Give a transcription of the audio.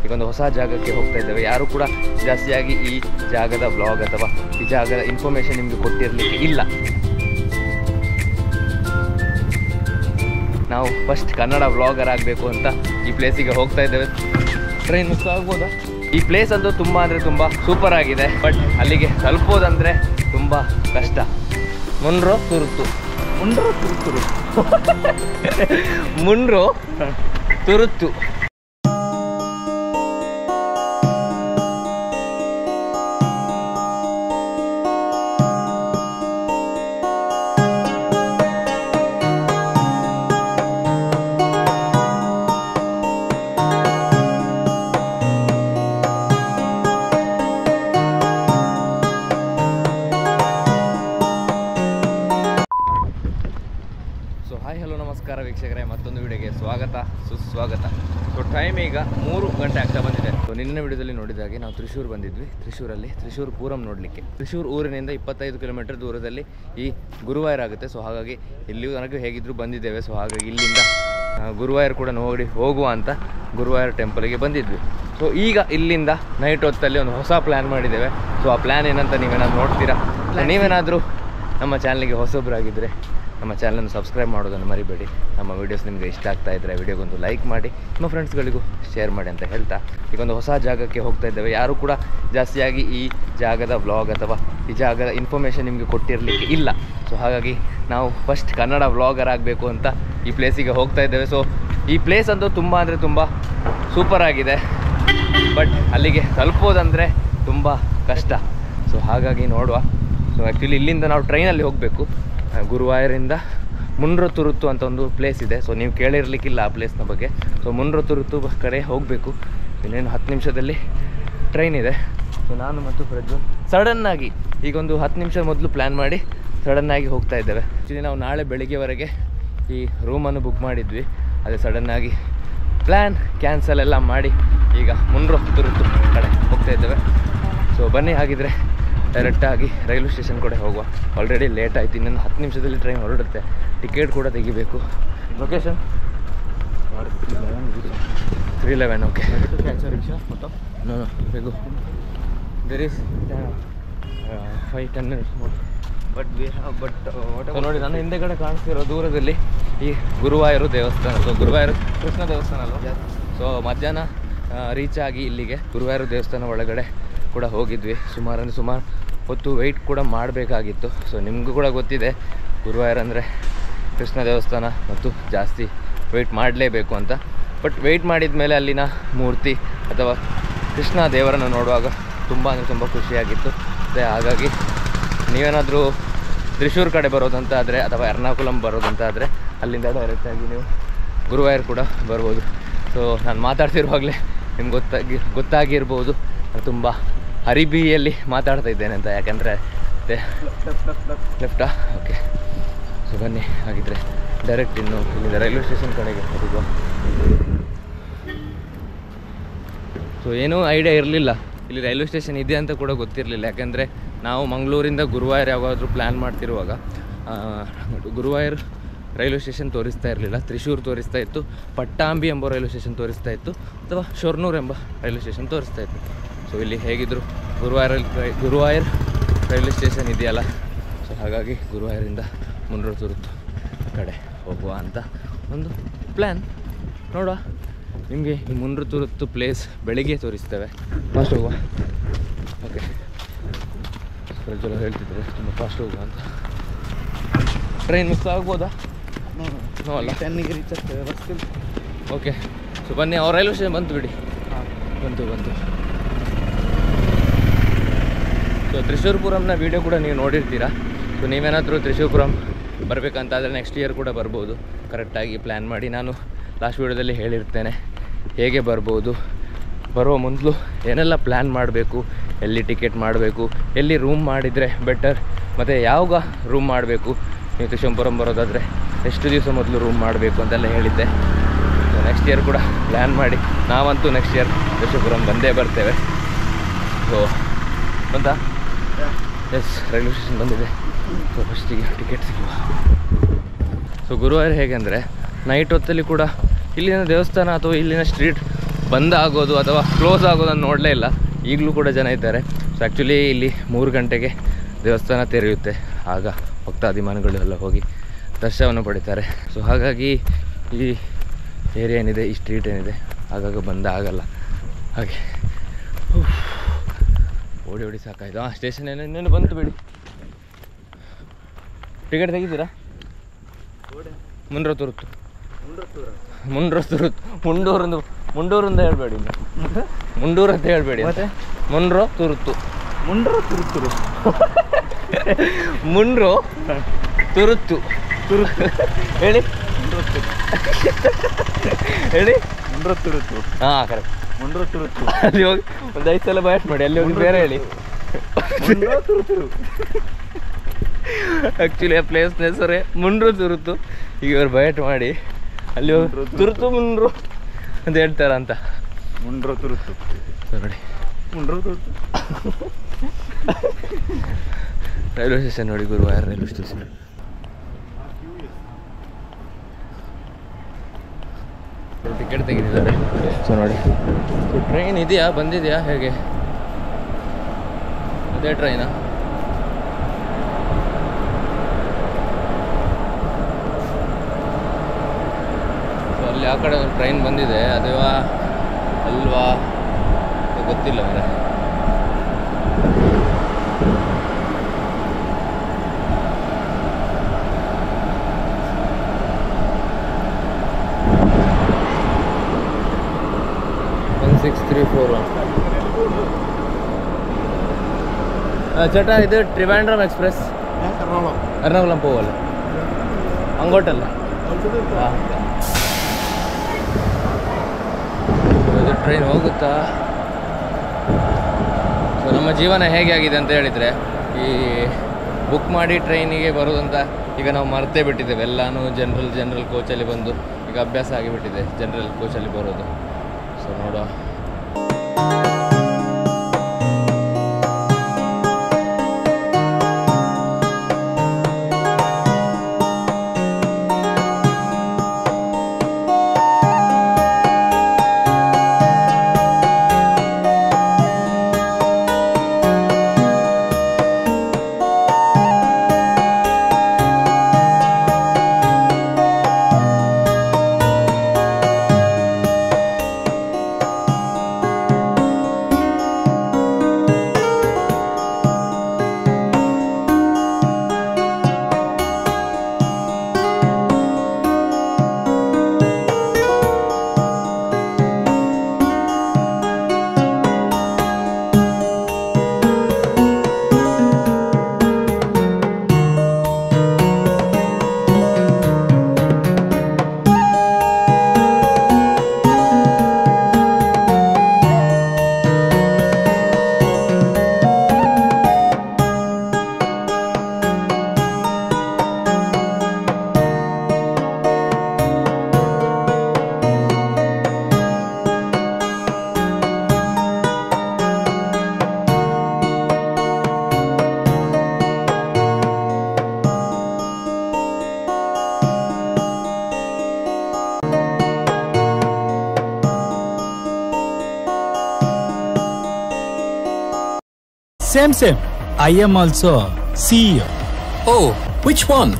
ಈಗೊಂದು ಹೊಸ ಜಾಗಕ್ಕೆ ಹೋಗ್ತಾ ಇದ್ದೇವೆ. ಯಾರು ಕೂಡ ಜಾಸ್ತಿಯಾಗಿ ಈ ಜಾಗದ ಬ್ಲಾಗ್ ಅಥವಾ ಈ ಜಾಗದ ಇನ್ಫಾರ್ಮೇಷನ್ ನಿಮಗೆ ಕೊಟ್ಟಿರಲಿಕ್ಕೆ ಇಲ್ಲ. ನಾವು ಫಸ್ಟ್ ಕನ್ನಡ ವ್ಲಾಗರ್ ಆಗಬೇಕು ಅಂತ ಈ ಪ್ಲೇಸಿಗೆ ಹೋಗ್ತಾ ಇದ್ದೇವೆ. ಟ್ರೈನ್ ಮಿಸ್ ಆಗ್ಬೋದಾ? ಈ ಪ್ಲೇಸ್ ಅಂತೂ ತುಂಬ ಅಂದರೆ ತುಂಬ ಸೂಪರ್ ಆಗಿದೆ, ಬಟ್ ಅಲ್ಲಿಗೆ ತಲುಪೋದಂದರೆ ತುಂಬ ಕಷ್ಟ. Munro ತುರುತು Munro ತುರುತು. ಹಾಯ್ ಹಲೋ ನಮಸ್ಕಾರ ವೀಕ್ಷಕರೇ, ಮತ್ತೊಂದು ವಿಡಿಯೋಗೆ ಸ್ವಾಗತ ಸುಸ್ವಾಗತ. ಸೊ ಟೈಮ್ ಈಗ 3 ಗಂಟೆ ಆಗ್ತಾ ಬಂದಿದೆ. ಸೊ ನಿನ್ನೆ ವಿಡಿಯೋದಲ್ಲಿ ನೋಡಿದಾಗೆ ನಾವು ತ್ರಿಶೂರ್ ಬಂದಿದ್ವಿ. ತ್ರಿಶೂರಲ್ಲಿ ತ್ರಿಶೂರ್ ಪೂರಂ ನೋಡಲಿಕ್ಕೆ. ತ್ರಿಶೂರ್ ಊರಿನಿಂದ 25 ಕಿಲೋಮೀಟರ್ ದೂರದಲ್ಲಿ ಈ ಗುರುವಾಯರ್ ಆಗುತ್ತೆ. ಸೊ ಹಾಗಾಗಿ ಇಲ್ಲಿ ತನಕ ಹೇಗಿದ್ರು ಬಂದಿದ್ದೇವೆ. ಸೊ ಹಾಗಾಗಿ ಇಲ್ಲಿಂದ ಗುರುವಾಯರ್ ಕೂಡ ನೋಡಿ ಹೋಗುವ ಅಂತ ಗುರುವಾಯರ್ ಟೆಂಪಲ್ಗೆ ಬಂದಿದ್ವಿ. ಸೊ ಈಗ ಇಲ್ಲಿಂದ ನೈಟ್ ಹೊತ್ತಲ್ಲಿ ಒಂದು ಹೊಸ ಪ್ಲ್ಯಾನ್ ಮಾಡಿದ್ದೇವೆ. ಸೊ ಆ ಪ್ಲ್ಯಾನ್ ಏನಂತ ನೀವೇನಾದ್ರು ನೋಡ್ತೀರಾ. ನೀವೇನಾದರೂ ನಮ್ಮ ಚಾನಲ್ಗೆ ಹೊಸೊಬ್ಬರಾಗಿದ್ದರೆ ನಮ್ಮ ಚಾನಲನ್ನು ಸಬ್ಸ್ಕ್ರೈಬ್ ಮಾಡೋದನ್ನು ಮರಿಬೇಡಿ. ನಮ್ಮ ವೀಡಿಯೋಸ್ ನಿಮಗೆ ಇಷ್ಟ ಆಗ್ತಾ ಇದ್ದರೆ ವಿಡಿಯೋಗೊಂದು ಲೈಕ್ ಮಾಡಿ, ನಿಮ್ಮ ಫ್ರೆಂಡ್ಸ್ಗಳಿಗೂ ಶೇರ್ ಮಾಡಿ ಅಂತ ಹೇಳ್ತಾ ಈಗೊಂದು ಹೊಸ ಜಾಗಕ್ಕೆ ಹೋಗ್ತಾ ಇದ್ದೇವೆ. ಯಾರು ಕೂಡ ಜಾಸ್ತಿಯಾಗಿ ಈ ಜಾಗದ ವ್ಲಾಗ್ ಅಥವಾ ಈ ಜಾಗದ ಇನ್ಫಾರ್ಮೇಷನ್ ನಿಮಗೆ ಕೊಟ್ಟಿರಲಿಕ್ಕೆ ಇಲ್ಲ. ಸೊ ಹಾಗಾಗಿ ನಾವು ಫಸ್ಟ್ ಕನ್ನಡ ವ್ಲಾಗರ್ ಆಗಬೇಕು ಅಂತ ಈ ಪ್ಲೇಸಿಗೆ ಹೋಗ್ತಾ ಇದ್ದೇವೆ. ಸೊ ಈ ಪ್ಲೇಸ್ ಅಂತೂ ತುಂಬ ಅಂದರೆ ತುಂಬ ಸೂಪರ್ ಆಗಿದೆ, ಬಟ್ ಅಲ್ಲಿಗೆ ತಲುಪೋದಂದರೆ ತುಂಬ ಕಷ್ಟ. ಸೊ ಹಾಗಾಗಿ ನೋಡುವ. ಸೊ ಆ್ಯಕ್ಚುಲಿ ಇಲ್ಲಿಂದ ನಾವು ಟ್ರೈನಲ್ಲಿ ಹೋಗಬೇಕು. ಗುರುವಾಯರಿಂದ ಮುನ್ರೋ ತುರುತು ಅಂತ ಒಂದು ಪ್ಲೇಸ್ ಇದೆ. ಸೊ ನೀವು ಕೇಳಿರಲಿಕ್ಕಿಲ್ಲ ಆ ಪ್ಲೇಸ್ನ ಬಗ್ಗೆ. ಸೊ ಮುನ್ರೋ ತುರುತು ಕಡೆ ಹೋಗಬೇಕು. ಇನ್ನೇನು 10 ನಿಮಿಷದಲ್ಲಿ ಟ್ರೈನ್ ಇದೆ. ಸೊ ನಾನು ಮತ್ತು ಪ್ರಜ್ವಲ್ ಸಡನ್ನಾಗಿ ಈಗೊಂದು 10 ನಿಮಿಷ ಮೊದಲು ಪ್ಲ್ಯಾನ್ ಮಾಡಿ ಸಡನ್ನಾಗಿ ಹೋಗ್ತಾ ಇದ್ದೇವೆ. ಆ್ಯಕ್ಚುಲಿ ನಾವು ನಾಳೆ ಬೆಳಿಗ್ಗೆವರೆಗೆ ಈ ರೂಮನ್ನು ಬುಕ್ ಮಾಡಿದ್ವಿ. ಅದೇ ಸಡನ್ನಾಗಿ ಪ್ಲ್ಯಾನ್ ಕ್ಯಾನ್ಸಲ್ ಎಲ್ಲ ಮಾಡಿ ಈಗ ಮುನ್ರೋ ತುರುತು ಕಡೆ ಹೋಗ್ತಾ ಇದ್ದೇವೆ. ಸೊ ಬನ್ನಿ, ಹಾಗಿದ್ರೆ ಡೈರೆಕ್ಟಾಗಿ ರೈಲ್ವೆ ಸ್ಟೇಷನ್ ಕಡೆ ಹೋಗುವ. ಆಲ್ರೆಡಿ ಲೇಟ್ ಆಯಿತು, ಇನ್ನೊಂದು 10 ನಿಮಿಷದಲ್ಲಿ ಟ್ರೈನ್ ಹೊರಡುತ್ತೆ. ಟಿಕೆಟ್ ಕೂಡ ತೆಗಿಬೇಕು. ಲೊಕೇಶನ್ 311. ಓಕೆ, ನೋ ಬೇಗು there is 5-10 minutes more. But ನೋಡಿ, ನನ್ನ ಹಿಂದೆಗಡೆ ಕಾಣಿಸ್ತಿರೋ ದೂರದಲ್ಲಿ ಈ ಗುರುವಾಯರು ದೇವಸ್ಥಾನ. ಸೊ ಗುರುವಾಯರು ಕೃಷ್ಣ ದೇವಸ್ಥಾನ ಅಲ್ವಾ. ಸೊ ಮಧ್ಯಾಹ್ನ ರೀಚ್ ಆಗಿ ಇಲ್ಲಿಗೆ ಗುರುವಾಯರು ದೇವಸ್ಥಾನ ಒಳಗಡೆ ಕೂಡ ಹೋಗಿದ್ವಿ. ಸುಮಾರು ಹೊತ್ತು ವೆಯ್ಟ್ ಕೂಡ ಮಾಡಬೇಕಾಗಿತ್ತು. ಸೊ ನಿಮಗೂ ಕೂಡ ಗೊತ್ತಿದೆ ಗುರುವಾಯರ್ ಅಂದರೆ ಕೃಷ್ಣ ದೇವಸ್ಥಾನ ಮತ್ತು ಜಾಸ್ತಿ ವೆಯ್ಟ್ ಮಾಡಲೇಬೇಕು ಅಂತ. ಬಟ್ ವೆಯ್ಟ್ ಮಾಡಿದ ಮೇಲೆ ಅಲ್ಲಿನ ಮೂರ್ತಿ ಅಥವಾ ಕೃಷ್ಣ ದೇವರನ್ನು ನೋಡುವಾಗ ತುಂಬ ಅಂದರೆ ತುಂಬ ಖುಷಿಯಾಗಿತ್ತು. ಹಾಗಾಗಿ ನೀವೇನಾದರೂ ತ್ರಿಶೂರ್ ಕಡೆ ಬರೋದಂತ ಆದರೆ ಅಥವಾ ಎರ್ನಾಕುಲಂ ಬರೋದಂತ ಆದರೆ ಅಲ್ಲಿಂದ ಡೈರೆಕ್ಟಾಗಿ ನೀವು ಗುರುವಾಯರ್ ಕೂಡ ಬರ್ಬೋದು. ಸೊ ನಾನು ಮಾತಾಡ್ತಿರುವಾಗಲೇ ನಿಮ್ಗೆ ಗೊತ್ತಾಗಿರ್ಬೋದು ತುಂಬ ಅರಿಬಿಯಲ್ಲಿ ಮಾತಾಡ್ತಾ ಇದ್ದೇನೆ ಅಂತ. ಯಾಕಂದರೆ ಲೆಫ್ಟಾ? ಓಕೆ. ಸೊ ಬನ್ನಿ, ಹಾಗಿದ್ರೆ ಡೈರೆಕ್ಟ್ ಇನ್ನು ಇಲ್ಲಿಂದ ರೈಲ್ವೆ ಸ್ಟೇಷನ್ ಕಡೆಗೆ ಹೋಗುವ. ಸೊ ಏನೂ ಐಡಿಯಾ ಇರಲಿಲ್ಲ ಇಲ್ಲಿ ರೈಲ್ವೆ ಸ್ಟೇಷನ್ ಇದೆ ಅಂತ ಕೂಡ ಗೊತ್ತಿರಲಿಲ್ಲ. ಯಾಕೆಂದರೆ ನಾವು ಮಂಗಳೂರಿಂದ ಗುರುವಾಯರ್ ಯಾವಾಗಾದರೂ ಪ್ಲ್ಯಾನ್ ಮಾಡ್ತಿರುವಾಗ ಗುರುವಾಯರ್ ರೈಲ್ವೆ ಸ್ಟೇಷನ್ ತೋರಿಸ್ತಾ ಇರಲಿಲ್ಲ. ತ್ರಿಶೂರ್ ತೋರಿಸ್ತಾ ಇತ್ತು, ಪಟ್ಟಾಂಬಿ ಎಂಬ ರೈಲ್ವೆ ಸ್ಟೇಷನ್ ತೋರಿಸ್ತಾ ಇತ್ತು, ಅಥವಾ ಶೊರ್ನೂರ್ ಎಂಬ ರೈಲ್ವೆ ಸ್ಟೇಷನ್ ತೋರಿಸ್ತಾ ಇತ್ತು. ಸೊ ಇಲ್ಲಿ ಹೇಗಿದ್ದರೂ ಗುರುವಾಯರ್ ರೈಲ್ವೆ ಸ್ಟೇಷನ್ ಇದೆಯಲ್ಲ. ಸೊ ಹಾಗಾಗಿ ಗುರುವಾಯರಿಂದ ಮುನ್ರೋ ತುರುತು ಕಡೆ ಹೋಗುವ ಅಂತ ಒಂದು ಪ್ಲ್ಯಾನ್. ನೋಡುವ, ನಿಮಗೆ ಈ ಮುನ್ರೋ ತುರುತು ಪ್ಲೇಸ್ ಬೆಳಿಗ್ಗೆ ತೋರಿಸ್ತೇವೆ. ಫಾಸ್ಟ್ ಹೋಗುವ. ಓಕೆ, ಪ್ರಜ್ವಲ್ ಹೇಳ್ತಿದ್ರೆ ತುಂಬ ಫಾಸ್ಟ್ ಹೋಗುವ ಅಂತ. ಟ್ರೈನ್ ಮಿಸ್ ಆಗ್ಬೋದಾ? ನೋ ಅಲ್ಲ, 10ಗೆ ರೀಚ್ ಆಗ್ತೇವೆ ಬಸ್ಸಿಲ್ಲ. ಓಕೆ. ಸೊ ಬನ್ನಿ, ಅವ್ರ ರೈಲ್ವೆ ಸ್ಟೇಷನ್ ಬಂತು ಬಿಡಿ. ಬಂತು. ಸೊ ತ್ರಿಶೂರ್ಪುರಂನ ವೀಡಿಯೋ ಕೂಡ ನೀವು ನೋಡಿರ್ತೀರಾ. ಸೊ ನೀವೇನಾದರೂ ತ್ರಿಶೂರ್ಪುರಂ ಬರಬೇಕಂತಾದರೆ ನೆಕ್ಸ್ಟ್ ಇಯರ್ ಕೂಡ ಬರ್ಬೋದು. ಕರೆಕ್ಟಾಗಿ ಪ್ಲ್ಯಾನ್ ಮಾಡಿ ನಾನು ಲಾಸ್ಟ್ ವೀಡಿಯೋದಲ್ಲಿ ಹೇಳಿರ್ತೇನೆ ಹೇಗೆ ಬರ್ಬೋದು, ಬರುವ ಮೊದಲು ಏನೆಲ್ಲ ಪ್ಲ್ಯಾನ್ ಮಾಡಬೇಕು, ಎಲ್ಲಿ ಟಿಕೆಟ್ ಮಾಡಬೇಕು, ಎಲ್ಲಿ ರೂಮ್ ಮಾಡಿದರೆ ಬೆಟರ್, ಮತ್ತು ಯಾವಾಗ ರೂಮ್ ಮಾಡಬೇಕು. ನೀವು ತ್ರಿಶೂರ್ಪುರಂ ಬರೋದಾದರೆ ಎಷ್ಟು ದಿವಸ ಮೊದಲು ರೂಮ್ ಮಾಡಬೇಕು ಅಂತೆಲ್ಲ ಹೇಳಿದ್ದೆ. ಸೊ ನೆಕ್ಸ್ಟ್ ಇಯರ್ ಕೂಡ ಪ್ಲ್ಯಾನ್ ಮಾಡಿ, ನಾವಂತೂ ನೆಕ್ಸ್ಟ್ ಇಯರ್ ತ್ರಿಶೂರ್ಪುರಂ ಬಂದೇ ಬರ್ತೇವೆ. ಸೊ ಬಂತಾ? ಎಸ್, ರೈಲ್ವೆ ಸ್ಟೇಷನ್ ಬಂದಿದೆ. ಸೊ ಫಸ್ಟಿಗೆ ಟಿಕೆಟ್ ಸಿಗುವ. ಸೊ ಗುರುವಾರ ಹೇಗೆಂದರೆ ನೈಟ್ ಹೊತ್ತಲ್ಲಿ ಕೂಡ ಇಲ್ಲಿನ ದೇವಸ್ಥಾನ ಅಥವಾ ಇಲ್ಲಿನ ಸ್ಟ್ರೀಟ್ ಬಂದ್ ಆಗೋದು ಅಥವಾ ಕ್ಲೋಸ್ ಆಗೋದನ್ನು ನೋಡಲೇ ಇಲ್ಲ. ಈಗಲೂ ಕೂಡ ಜನ ಇದ್ದಾರೆ. ಸೊ ಆ್ಯಕ್ಚುಲಿ ಇಲ್ಲಿ 3 ಗಂಟೆಗೆ ದೇವಸ್ಥಾನ ತೆರೆಯುತ್ತೆ. ಆಗ ಭಕ್ತಾಭಿಮಾನಿಗಳು ಎಲ್ಲ ಹೋಗಿ ದರ್ಶನವನ್ನು ಪಡಿತಾರೆ. ಸೊ ಹಾಗಾಗಿ ಈ ಏರಿಯಾ ಏನಿದೆ, ಈ ಸ್ಟ್ರೀಟ್ ಏನಿದೆ, ಆಗಾಗ ಬಂದ ಆಗಲ್ಲ. ಹಾಗೆ ಓಡಿ ಓಡಿ ಸಾಕಾಯ್ತು. ಸ್ಟೇಷನ್ ಇನ್ನೇನು ಬಂತು ಬಿಡಿ. ಟಿಕೆಟ್ ತೆಗಿತೀರಾ? ಮುಂಡ್ರತುರುತ್ತು ಮುಂಡೂರಿಂದ ಹೇಳ್ಬೇಡಿ, ಮುಂಡೂರು ಅಂತ ಹೇಳ್ಬೇಡಿ. ಮತ್ತೆ ಮುಂಡ್ರೋ ತುರುತ್ತು ಹೇಳಿ ಹೇಳಿ. ಮುಂಡ್ರತುರುತ್ತು. ಹಾಂ ಕರೆಕ್ಟ್, ಮುಂಡ್ರತುರುತ್ತು. ಅಲ್ಲಿ ಹೋಗಿ ಒಂದು 5 ಸಲ ಬಯಟ್ ಮಾಡಿ, ಅಲ್ಲಿ ಹೋಗಿ ಬೇರೆ ಹೇಳಿ. ಆ್ಯಕ್ಚುಲಿ ಆ ಪ್ಲೇಸ್ನ ಹೆಸರೇ ಮುಂಡ್ರತುರುತ್ತು. ಈಗ ಇವ್ರು ಬಯಟ್ ಮಾಡಿ ಅಲ್ಲಿ ಹೋಗಿ ತುರುತು ಮುಂಡ್ರು ಅಂತ ಹೇಳ್ತಾರಂತ. ಮುಂಡ್ರತುರುತ್ತು ನೋಡಿ, ಮುಂಡ್ರತುರುತ್ತು ರೈಲ್ವೆ ಸ್ಟೇಷನ್ ನೋಡಿ, ಗುರುವಾರ ರೈಲ್ವೆ ಸ್ಟೇಷನ್. ಟಿಕೆಟ್ ತೆಗೆದಿದ್ದಾರೆ. ಸೊ ನೋಡಿ, ಟ್ರೈನ್ ಇದೆಯಾ, ಬಂದಿದೆಯಾ, ಹೇಗೆ? ಅದೇ ಟ್ರೈನಾ? ಸೊ ಅಲ್ಲಿ ಆ ಕಡೆ ಒಂದು ಟ್ರೈನ್ ಬಂದಿದೆ, ಅದೇವಾ ಅಲ್ವಾ ಗೊತ್ತಿಲ್ಲ ಅವರೇ. ചേട്ടാ ഇത് ട്രിവാൻഡ്രം എക്സ്പ്രസ് എറണാകുളം പോവല്ലേ? അങ്ങോട്ടല്ല, ಇದು ಟ್ರೈನ್ ಹೋಗುತ್ತಾ? ಸೊ ನಮ್ಮ ಜೀವನ ಹೇಗೆ ಆಗಿದೆ ಅಂತ ಹೇಳಿದರೆ, ಈ ಬುಕ್ ಮಾಡಿ ಟ್ರೈನಿಗೆ ಬರೋದಂತ ಈಗ ನಾವು ಮರ್ತೇ ಬಿಟ್ಟಿದ್ದೇವೆ. ಎಲ್ಲನೂ ಜನರಲ್ ಕೋಚಲ್ಲಿ ಬಂದು ಈಗ ಅಭ್ಯಾಸ ಆಗಿಬಿಟ್ಟಿದೆ ಜನರಲ್ ಕೋಚಲ್ಲಿ ಬರೋದು. ಸೊ ನೋಡುವ. Same. I am also CEO. Oh, which one?